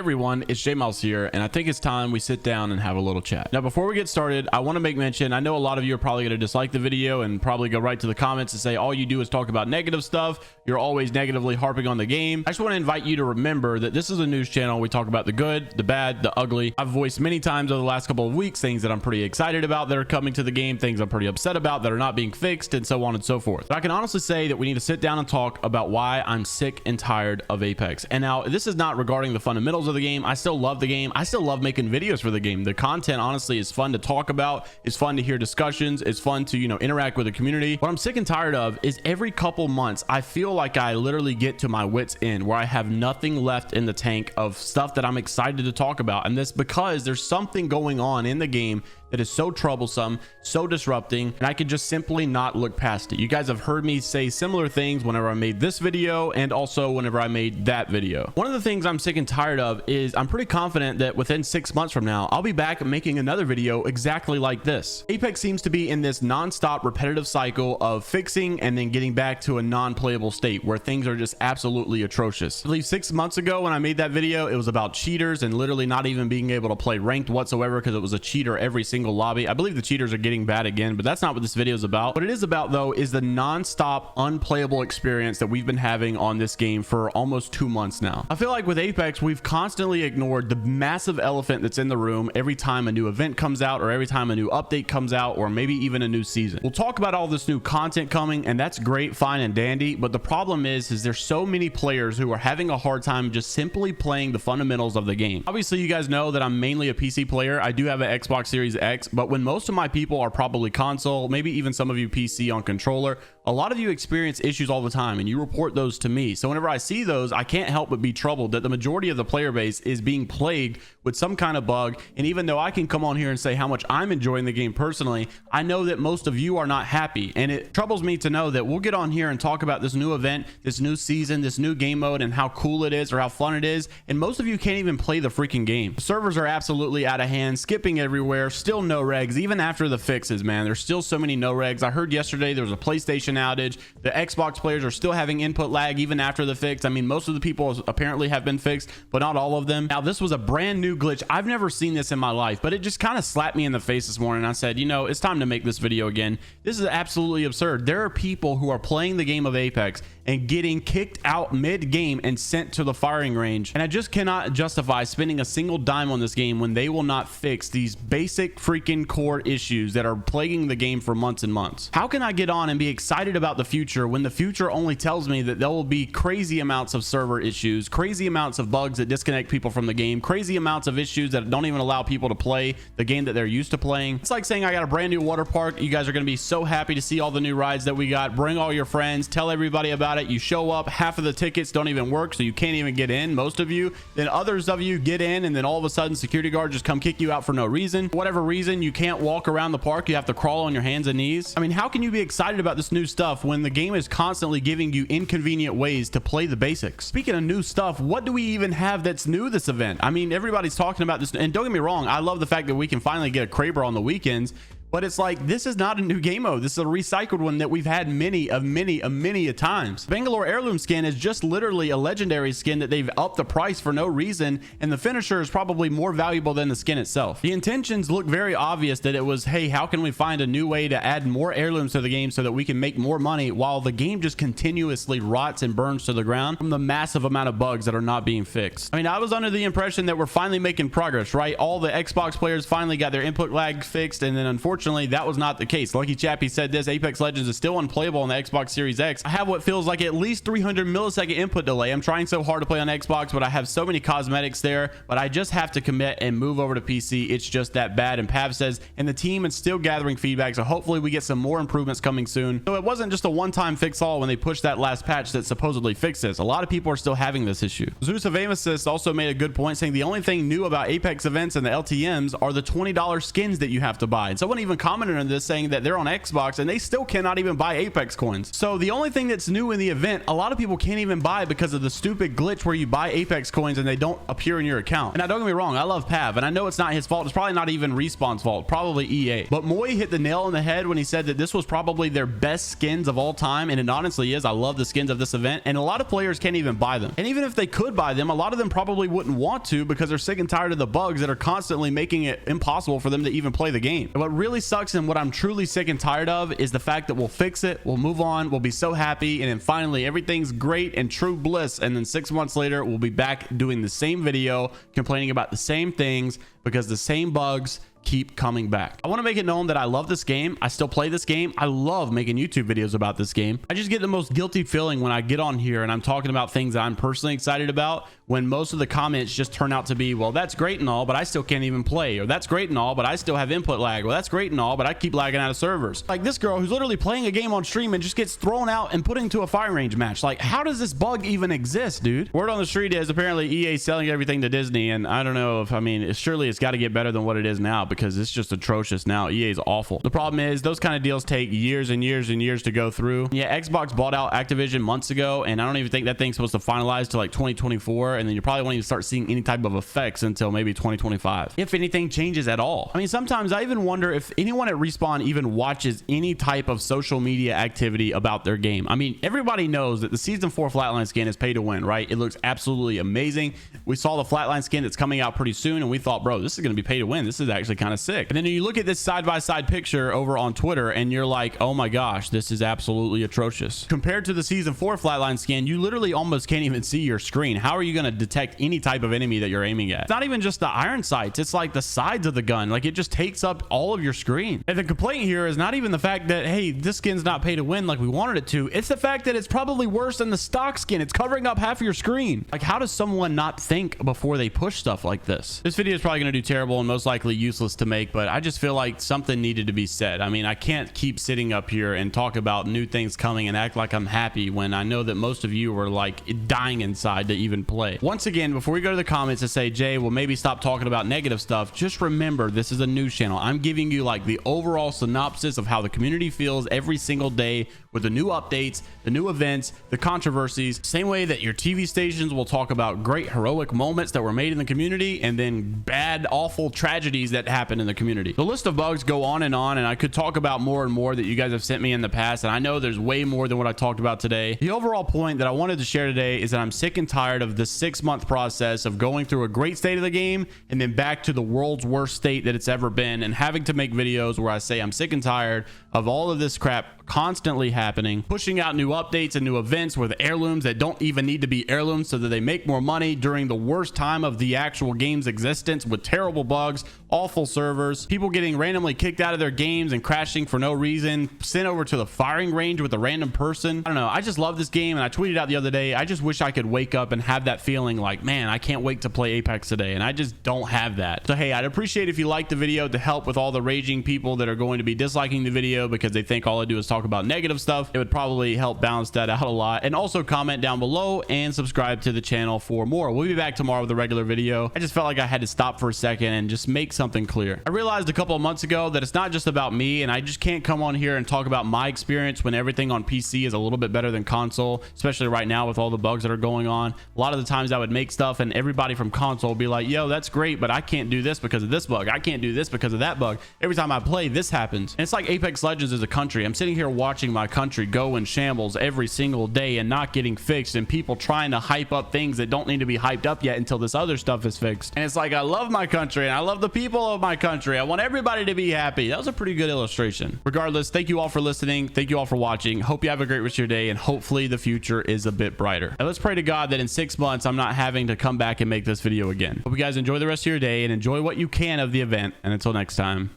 Everyone, it's JMeyels here, and I think it's time we sit down and have a little chat. Now, before we get started, I want to make mention, I know a lot of you are probably going to dislike the video and probably go right to the comments and say all you do is talk about negative stuff. You're always negatively harping on the game. I just want to invite you to remember that this is a news channel. We talk about the good, the bad, the ugly. I've voiced many times over the last couple of weeks things that I'm pretty excited about that are coming to the game, things I'm pretty upset about that are not being fixed, and so on and so forth. But I can honestly say that we need to sit down and talk about why I'm sick and tired of Apex. And now, this is not regarding the fundamentals of the game. I still love the game. I still love making videos for the game. The content honestly is fun to talk about. It's fun to hear discussions. It's fun to, interact with the community. What I'm sick and tired of is every couple months, I feel like I literally get to my wit's end where I have nothing left in the tank of stuff that I'm excited to talk about. And this because there's something going on in the game that is so troublesome, so disrupting, and I can just simply not look past it. You guys have heard me say similar things whenever I made this video and also whenever I made that video. One of the things I'm sick and tired of is I'm pretty confident that within 6 months from now, I'll be back making another video exactly like this. Apex seems to be in this non-stop repetitive cycle of fixing and then getting back to a non-playable state where things are just absolutely atrocious. I believe 6 months ago when I made that video, it was about cheaters and literally not even being able to play ranked whatsoever because it was a cheater every single lobby. I believe the cheaters are getting bad again, but that's not what this video is about. What it is about though is the non-stop unplayable experience that we've been having on this game for almost 2 months now. I feel like with Apex, we've constantly ignored the massive elephant that's in the room every time a new event comes out or every time a new update comes out or maybe even a new season. We'll talk about all this new content coming, and that's great, fine and dandy, but the problem is there's so many players who are having a hard time just simply playing the fundamentals of the game. Obviously, you guys know that I'm mainly a PC player. I do have an Xbox Series X, but when most of my people are probably console, maybe even some of you PC on controller, a lot of you experience issues all the time and you report those to me. So whenever I see those, I can't help but be troubled that the majority of the player base is being plagued with some kind of bug. And even though I can come on here and say how much I'm enjoying the game personally, I know that most of you are not happy, and it troubles me to know that we'll get on here and talk about this new event, this new season, this new game mode, and how cool it is or how fun it is, and most of you can't even play the freaking game. The servers are absolutely out of hand, skipping everywhere, still no regs. Even after the fixes, man, there's still so many no regs. I heard yesterday there was a PlayStation outage. The Xbox players are still having input lag even after the fix. I mean, most of the people apparently have been fixed, but not all of them. Now, this was a brand new glitch. I've never seen this in my life, but it just kind of slapped me in the face this morning. I said, it's time to make this video again. This is absolutely absurd. There are people who are playing the game of Apex and getting kicked out mid-game and sent to the firing range, and I just cannot justify spending a single dime on this game when they will not fix these basic freaking core issues that are plaguing the game for months and months. How can I get on and be excited about the future when the future only tells me that there will be crazy amounts of server issues, crazy amounts of bugs that disconnect people from the game, crazy amounts of issues that don't even allow people to play the game that they're used to playing? It's like saying I got a brand new water park. You guys are going to be so happy to see all the new rides that we got. Bring all your friends, tell everybody about it. You show up, half of the tickets don't even work, so you can't even get in, most of you. Then others of you get in, and then all of a sudden security guards just come kick you out for no reason. For whatever reason, you can't walk around the park. You have to crawl on your hands and knees. I mean, how can you be excited about this new stuff when the game is constantly giving you inconvenient ways to play the basics? Speaking of new stuff, what do we even have that's new this event? I mean, everybody's talking about this, and don't get me wrong, I love the fact that we can finally get a Kraber on the weekends, but it's like, this is not a new game mode. This is a recycled one that we've had many a times. Bangalore heirloom skin is just literally a legendary skin that they've upped the price for no reason, and the finisher is probably more valuable than the skin itself. The intentions look very obvious that it was, hey, how can we find a new way to add more heirlooms to the game so that we can make more money while the game just continuously rots and burns to the ground from the massive amount of bugs that are not being fixed. I mean, I was under the impression that we're finally making progress, right? All the Xbox players finally got their input lag fixed, and then unfortunately, that was not the case. Lucky Chappie said this: Apex Legends is still unplayable on the Xbox Series X. I have what feels like at least 300 millisecond input delay. I'm trying so hard to play on Xbox, but I have so many cosmetics there, but I just have to commit and move over to PC. It's just that bad. And Pav says, and the team is still gathering feedback, so hopefully we get some more improvements coming soon. So it wasn't just a one-time fix all when they pushed that last patch that supposedly fixed this. A lot of people are still having this issue. Zeus of Amesis also made a good point, saying the only thing new about Apex events and the LTMs are the $20 skins that you have to buy. And someone even even commented on this saying that they're on Xbox and they still cannot even buy Apex coins. So the only thing that's new in the event, a lot of people can't even buy because of the stupid glitch where you buy Apex coins and they don't appear in your account. And now don't get me wrong, I love Pav and I know it's not his fault. It's probably not even Respawn's fault, probably EA. But Moy hit the nail on the head when he said that this was probably their best skins of all time, and it honestly is. I love the skins of this event, and a lot of players can't even buy them. And even if they could buy them, a lot of them probably wouldn't want to because they're sick and tired of the bugs that are constantly making it impossible for them to even play the game. And what really sucks and what I'm truly sick and tired of is the fact that we'll fix it, we'll move on, we'll be so happy, and then finally everything's great and true bliss, and then 6 months later we'll be back doing the same video complaining about the same things because the same bugs keep coming back. I want to make it known that I love this game. I still play this game. I love making YouTube videos about this game. I just get the most guilty feeling when I get on here and I'm talking about things that I'm personally excited about, when most of the comments just turn out to be, well, that's great and all, but I still can't even play, or that's great and all, but I still have input lag, well, that's great and all, but I keep lagging out of servers. Like this girl who's literally playing a game on stream and just gets thrown out and put into a firing range match. Like, how does this bug even exist, dude? Word on the street is apparently EA selling everything to Disney, and I don't know if, I mean, surely it's got to get better than what it is now because it's just atrocious now. EA is awful. The problem is those kind of deals take years and years and years to go through. Yeah, Xbox bought out Activision months ago, and I don't even think that thing's supposed to finalize to like 2024, and then you probably won't even start seeing any type of effects until maybe 2025, if anything changes at all. I mean, sometimes I even wonder if anyone at Respawn even watches any type of social media activity about their game. I mean, everybody knows that the Season 4 Flatline Scan is pay to win, right? It looks absolutely amazing. We saw the Flatline Scan that's coming out pretty soon, and we thought, bro, this is going to be pay to win. This is actually kind of sick. And then you look at this side-by-side picture over on Twitter, and you're like, oh my gosh, this is absolutely atrocious. Compared to the Season 4 Flatline Scan, you literally almost can't even see your screen. How are you going to detect any type of enemy that you're aiming at? It's not even just the iron sights, it's like the sides of the gun. Like, it just takes up all of your screen. And the complaint here is not even the fact that, hey, this skin's not pay to win like we wanted it to. It's the fact that it's probably worse than the stock skin. It's covering up half of your screen. Like, how does someone not think before they push stuff like this? This video is probably going to do terrible and most likely useless to make, but I just feel like something needed to be said. I mean, I can't keep sitting up here and talk about new things coming and act like I'm happy when I know that most of you were like dying inside to even play. Once again, before we go to the comments and say, Jay, well, maybe stop talking about negative stuff, just remember this is a news channel. I'm giving you like the overall synopsis of how the community feels every single day with the new updates, the new events, the controversies. Same way that your TV stations will talk about great heroic moments that were made in the community and then bad, awful tragedies that happen in the community. The list of bugs go on, and I could talk about more and more that you guys have sent me in the past, and I know there's way more than what I talked about today. The overall point that I wanted to share today is that I'm sick and tired of the 6-month process of going through a great state of the game and then back to the world's worst state that it's ever been, and having to make videos where I say I'm sick and tired of all of this crap constantly happening, pushing out new updates and new events with heirlooms that don't even need to be heirlooms so that they make more money during the worst time of the actual game's existence, with terrible bugs, awful servers, people getting randomly kicked out of their games and crashing for no reason, sent over to the firing range with a random person. I don't know. I just love this game, and I tweeted out the other day, I just wish I could wake up and have that feeling like, man, I can't wait to play Apex today, and I just don't have that. So hey, I'd appreciate if you liked the video to help with all the raging people that are going to be disliking the video because they think all I do is talk about negative stuff. It would probably help balance that out a lot. And also comment down below and subscribe to the channel for more. We'll be back tomorrow with a regular video. I just felt like I had to stop for a second and just make something clear. I realized a couple of months ago that it's not just about me, and I just can't come on here and talk about my experience when everything on PC is a little bit better than console, especially right now with all the bugs that are going on. A lot of the times I would make stuff and everybody from console would be like, yo, that's great, but I can't do this because of this bug. I can't do this because of that bug. Every time I play, this happens. And it's like Apex Legends is a country. I'm sitting here watching my country go in shambles every single day and not getting fixed, and people trying to hype up things that don't need to be hyped up yet until this other stuff is fixed. And it's like, I love my country and I love the people of my country. I want everybody to be happy. That was a pretty good illustration. Regardless, thank you all for listening. Thank you all for watching. Hope you have a great rest of your day, and hopefully the future is a bit brighter. And let's pray to God that in 6 months I'm not having to come back and make this video again. Hope you guys enjoy the rest of your day and enjoy what you can of the event. And until next time,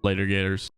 later, Gators.